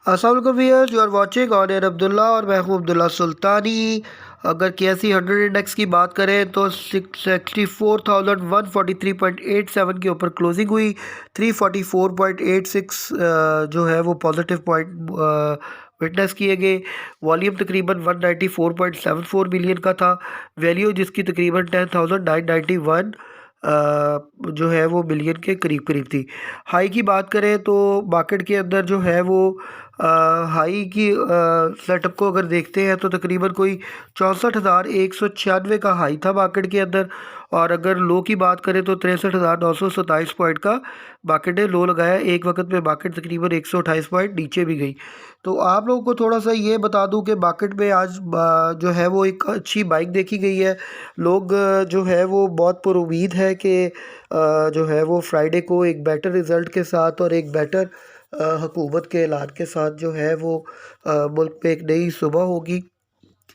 अस्सलाम वालेकुम viewers, you are watching on air Abdullah और मैं हूं अब्दुल्ला सुल्तानी। अगर KSE 100 इंडेक्स की बात करें तो 64,143.87 के ऊपर क्लोजिंग हुई। 344.86 जो है वो पॉजिटिव पॉइंट विटनेस किए गए। वॉल्यूम तकरीबन 194.74 मिलियन का था। वैल्यू जिसकी तकरीबन 10,991 जो है वो मिलियन के करीब करीब थी। हाई की बात करें तो मार्केट के अंदर जो है वो हाई की सेटअप को अगर देखते हैं तो तकरीबन कोई 64,196 का हाई था मार्केट के अंदर। और अगर लो की बात करें तो 63,927 पॉइंट का मार्केट ने लो लगाया। एक वक्त में मार्केट तकरीबन 128 पॉइंट नीचे भी गई। तो आप लोगों को थोड़ा सा ये बता दूं कि मार्केट में आज जो है वो एक अच्छी बाइक देखी गई है। लोग जो है वो बहुत पुरुमीद है कि जो है वो फ्राइडे को एक बेटर रिज़ल्ट के साथ और एक बेटर हुकूमत के ऐलान के साथ जो है वो मुल्क में एक नई सुबह होगी।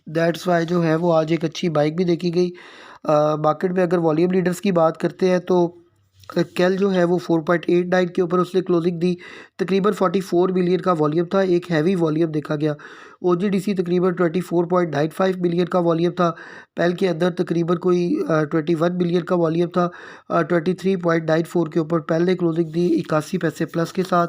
दैट्स वाई जो है वो आज एक अच्छी बाइक भी देखी गई। मार्केट में अगर वॉल्यूम लीडर्स की बात करते हैं तो कल जो है वो 4.89 के ऊपर उसने क्लोजिंग दी। तकरीबन 44 मिलियन का वॉल्यूम था, एक हैवी वॉल्यूम देखा गया। OGDC तकरीबन 24.95 मिलियन का वॉल्यूम था। पहल के अंदर तकरीबन कोई 21 मिलियन का वॉल्यूम था। 23.94 के ऊपर पहल ने क्लोजिंग दी 81 पैसे प्लस के साथ।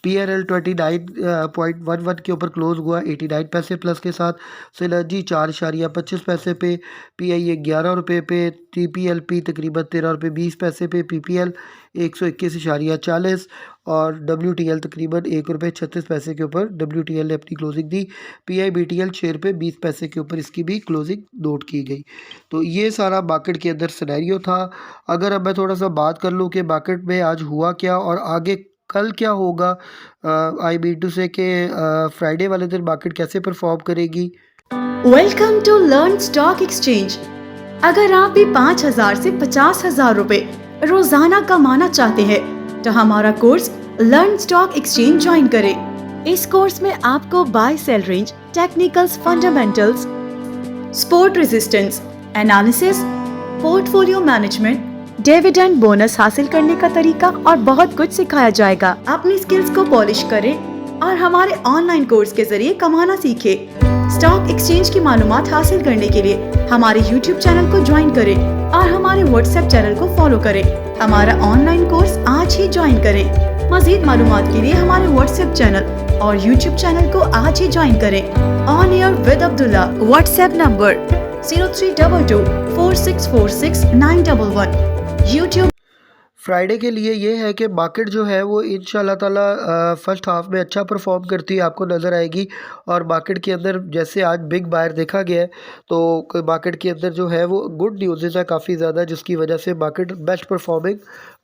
PRL 29.11 के ऊपर क्लोज हुआ 89 पैसे प्लस के साथ। सिनर्जी 4.25 पैसे पे। PIA 11 रुपये पे। TPLP तकरीबन 13 रुपये 20 पैसे पे। PPL 121.40 और WTL तकरीबन 1 रुपये 36 पैसे के ऊपर WTL ने अपनी क्लोजिंग दी। PIBTL 6 रुपये 20 पैसे के ऊपर इसकी भी क्लोजिंग नोट की गई। तो ये सारा मार्केट के अंदर सिनेरियो था। अगर अब मैं थोड़ा सा बात कर लूँ कि मार्केट में आज हुआ क्या और आगे कल क्या होगा, आई मीन टू से कि फ्राइडे वाले दिन मार्केट कैसे परफॉर्म करेगी। Welcome to learn stock exchange. अगर आप भी 5,000 से 50,000 रुपए रोजाना कमाना चाहते हैं तो हमारा course learn stock exchange join करें। इस कोर्स में आपको buy sell range, technicals, fundamentals, support resistance analysis, portfolio management, dividend bonus हासिल करने का तरीका और बहुत कुछ सिखाया जाएगा। अपनी स्किल्स को पॉलिश करें और हमारे ऑनलाइन कोर्स के जरिए कमाना सीखें। स्टॉक एक्सचेंज की मालूमात हासिल करने के लिए हमारे YouTube चैनल को ज्वाइन करें और हमारे WhatsApp चैनल को फॉलो करें। हमारा ऑनलाइन कोर्स आज ही ज्वाइन करें। मजीद मालूमात के लिए हमारे WhatsApp चैनल और YouTube चैनल को आज ही ज्वाइन करें। On air with Abdullah WhatsApp number 0322 4646 911। YouTube Friday के लिए ये है कि मार्केट जो है वो इंशाल्लाह ताला फर्स्ट हाफ में अच्छा परफॉर्म करती है आपको नज़र आएगी। और मार्केट के अंदर जैसे आज बिग बायर देखा गया है तो मार्केट के अंदर जो है वो गुड न्यूज़ है काफ़ी ज़्यादा, जिसकी वजह से market best performing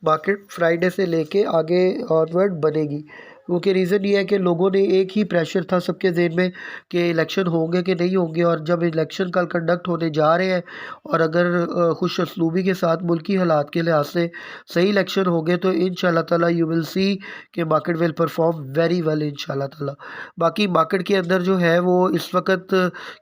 market Friday से लेके आगे ऑनवर्ड बनेगी। क्योंकि रीज़न ये है कि लोगों ने एक ही प्रेशर था सबके ज़हन में कि इलेक्शन होंगे कि नहीं होंगे। और जब इलेक्शन कल कंडक्ट होने जा रहे हैं और अगर खुश असलूबी के साथ मुल्की हालात के लिहाज से सही इलेक्शन हो गए तो इंशाल्लाह ताला यू विल सी कि market will perform very well इंशाल्लाह ताला। बाकी मार्केट के अंदर जो है वो इस वक्त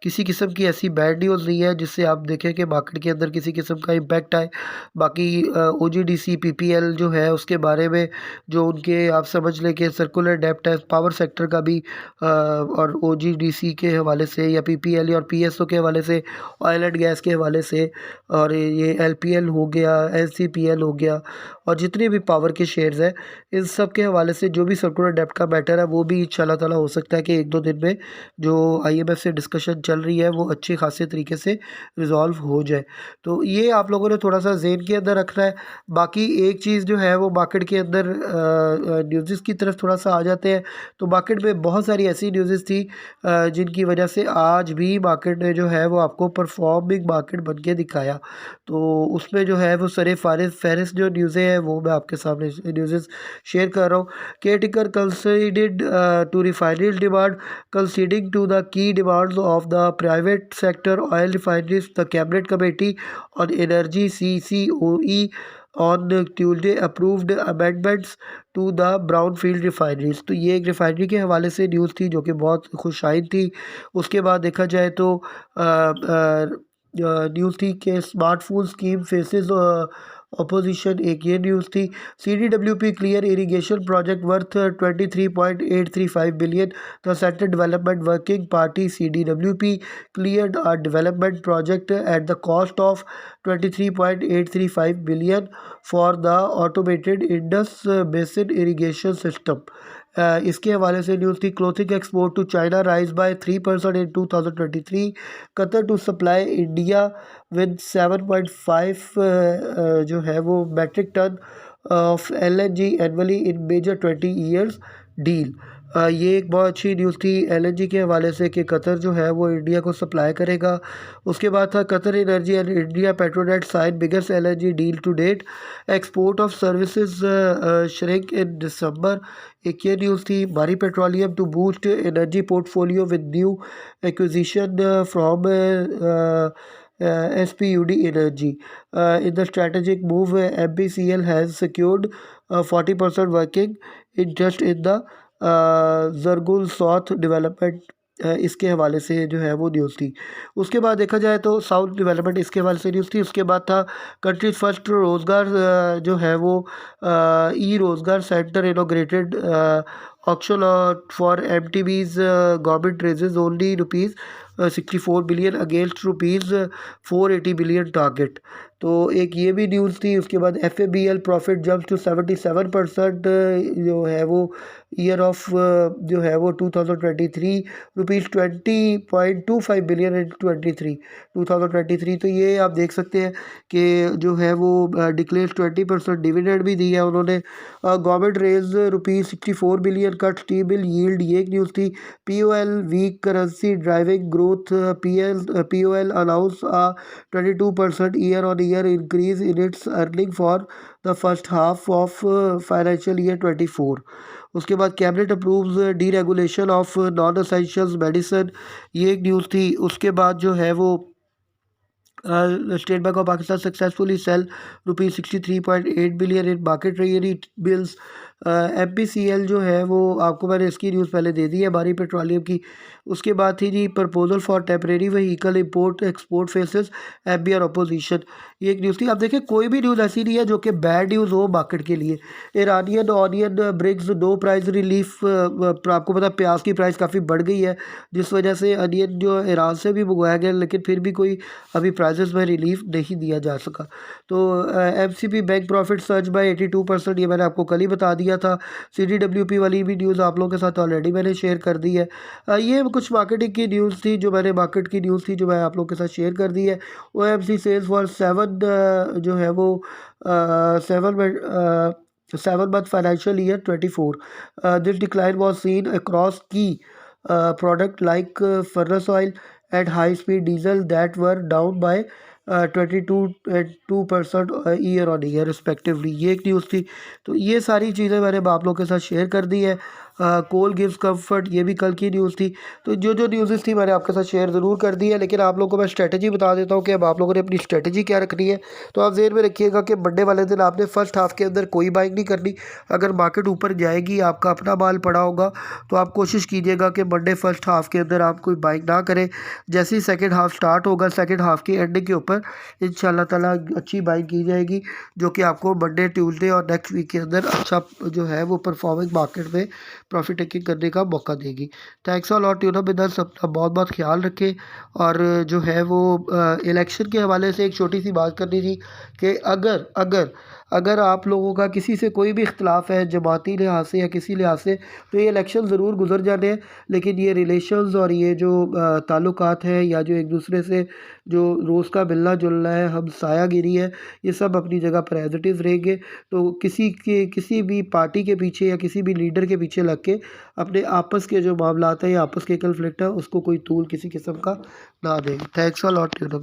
किसी किस्म की ऐसी बैड न्यूज़ नहीं है जिससे आप देखें कि मार्केट के अंदर किसी किस्म का इम्पैक्ट आए। बाकी OGDC PPL जो है उसके बारे में जो उनके आप समझ लें कि सर्कुलर डेप्ट है पावर सेक्टर का भी और OGDC के हवाले से या PPL और PSO के हवाले से, ऑयल एंड गैस के हवाले से, और ये LPL हो गया, SCPL हो गया, और जितने भी पावर के शेयर्स हैं इन सब के हवाले से जो भी सर्कुलर डेप्ट का मैटर है वो भी इंशाल्लाह ताला हो सकता है कि 1-2 दिन में जो IMF से डिस्कशन चल रही है वो अच्छे खासे तरीके से रिज़ॉल्व हो जाए। तो ये आप लोगों ने थोड़ा सा ज़हन के अंदर रखना है। बाकी एक चीज़ जो है वो मार्केट के अंदर न्यूज़ की तरफ थोड़ा सा आ जाते हैं तो मार्केट में बहुत सारी ऐसी न्यूज़ थी जिनकी वजह से आज भी मार्केट ने जो है वो आपको परफॉर्मिंग मार्केट बन के दिखाया। तो उसमें जो है वो सरे फहरिस्त जो न्यूज़ें हैं वो मैं आपके सामने न्यूज़ शेयर कर रहा हूँ। Caretaker considered to refinery demand conceding to the key demands of the private sector oil refineries. The cabinet committee on energy CCOE on Tuesday approved amendments to the brown field refineries. तो ये एक refinery के हवाले से news थी जो कि बहुत खुशाइन थी। उसके बाद देखा जाए तो न्यूज़ थी कि स्मार्टफोन स्कीम फेसेस अपोजिशन, एक ये न्यूज़ थी। CDWP clear irrigation project worth 23.835 billion, the central development working party CDWP cleared a development project at the cost of 23.835 billion for the automated Indus Basin irrigation system. इसके हवाले से news थी। Clothing export to China rise by 3% in 2023। Qatar to supply India with 7.5 जो है वो metric ton of LNG annually in major 20 years deal. ये एक बहुत अच्छी न्यूज़ थी LNG के हवाले से कि कतर जो है वो इंडिया को सप्लाई करेगा। उसके बाद था Qatar energy and India Petronet sign biggest LNG deal to date. Export of services shrink in December, एक ये न्यूज़ थी। Mari petroleum to boost energy portfolio with new acquisition from SPUD Energy. In the strategic move, MPCL has secured 40% working interest in the Zargul South Development. इसके हवाले से जो है वो news थी। उसके बाद देखा जाए तो साउथ डेवलपमेंट इसके हवाले से न्यूज़ थी। उसके बाद था कंट्रीज फर्स्ट रोज़गार जो है वो ई रोज़गार centre inaugurated auction for MTBs government raises only ₹64 billion against ₹480 billion target. तो एक ये भी न्यूज़ थी। उसके बाद FABL प्रॉफिट जंप्स टू 77% जो है वो ईयर ऑफ जो है वो 2023 ₹20.25 बिलियन इन 2023। तो ये आप देख सकते हैं कि जो है वो डिक्लेयर 20% डिविडेंड भी दी है उन्होंने। Government raise ₹64 billion cut stable yield, ये एक न्यूज़ थी। POL weak currency driving growth, POL announce 22% year on year increase in its earning for the first half of financial year 24। उसके बाद cabinet approves deregulation of non essentials medicine, ये एक news थी। उसके बाद जो है वो State Bank of Pakistan successfully sell ₹63.8 billion in market rate bills. MPCL जो है वो आपको मैंने इसकी न्यूज़ पहले दे दी है बारी पेट्रोलियम की। उसके बाद थी जी proposal for temporary vehicle import export faces FBR opposition, ये एक न्यूज़ थी। अब देखिए कोई भी न्यूज़ ऐसी नहीं है जो कि बैड न्यूज़ हो मार्केट के लिए। Iranian onion brings no price relief, आपको पता प्याज की प्राइस काफ़ी बढ़ गई है जिस वजह से अनियन जो ईरान से भी मंगवाया गया लेकिन फिर भी कोई अभी प्राइसेस में रिलीफ नहीं दिया जा सका। तो MCP bank profit search by 82%, ये मैंने आपको कल ही बता दिया था। CDWP वाली भी न्यूज़ आप लोगों के साथ ऑलरेडी मैंने शेयर कर दी है। ये कुछ मार्केटिंग की न्यूज़ थी जो मैंने मार्केट की न्यूज़ थी जो मैं आप लोगों के साथ शेयर कर दी है। OMC सेल्स फॉर 7 जो है वो 7 month financial year 24. This decline was seen across key product like furnace oil and high speed diesel that were down by 22% year on year respectively, ये एक न्यूज़ थी। तो ये सारी चीज़ें मैंने आप लोगों के साथ शेयर कर दी है। कोल गिव्स कंफर्ट, ये भी कल की न्यूज़ थी। तो जो न्यूज़ थी मैंने आपके साथ शेयर ज़रूर कर दी है, लेकिन आप लोगों को मैं स्ट्रेटजी बता देता हूँ कि अब आप लोगों ने अपनी स्ट्रेटजी क्या रखनी है। तो आप ज़हन में रखिएगा कि मंडे वाले दिन आपने फर्स्ट हाफ के अंदर कोई बाइंग नहीं करनी। अगर मार्केट ऊपर जाएगी, आपका अपना माल पड़ा होगा, तो आप कोशिश कीजिएगा कि मंडे फर्स्ट हाफ के अंदर आप कोई बाइंग ना करें। जैसे ही सेकेंड हाफ स्टार्ट होगा, सेकेंड हाफ की एंडिंग के ऊपर इंशाल्लाह ताला अच्छी बाइंग की जाएगी जो कि आपको मंडे ट्यूसडे और नेक्स्ट वीक के अंदर अच्छा जो है वो परफॉर्मिंग मार्केट में प्रॉफिट टेकिंग करने का मौका देगी। Thanks a lot you know बिदर्स, अपना बहुत बहुत ख्याल रखें। और जो है वो इलेक्शन के हवाले से एक छोटी सी बात करनी थी कि अगर आप लोगों का किसी से कोई भी इख्तलाफ है जमाती लिहाज से या किसी लिहाज से, तो ये इलेक्शन ज़रूर गुजर जाने हैं, लेकिन ये रिलेशंस और ये जो ताल्लुकात हैं या जो एक दूसरे से जो रोज़ का मिलना जुलना है, हम सायागिरी है, ये सब अपनी जगह पर एज इट इज़ रहेंगे। तो किसी भी पार्टी के पीछे या किसी भी लीडर के पीछे लग के अपने आपस के जो मामलात हैं या आपस के कन्फ्लिक्ट है उसको कोई तूल किसी किस्म का ना दें। Thanks a lot you no.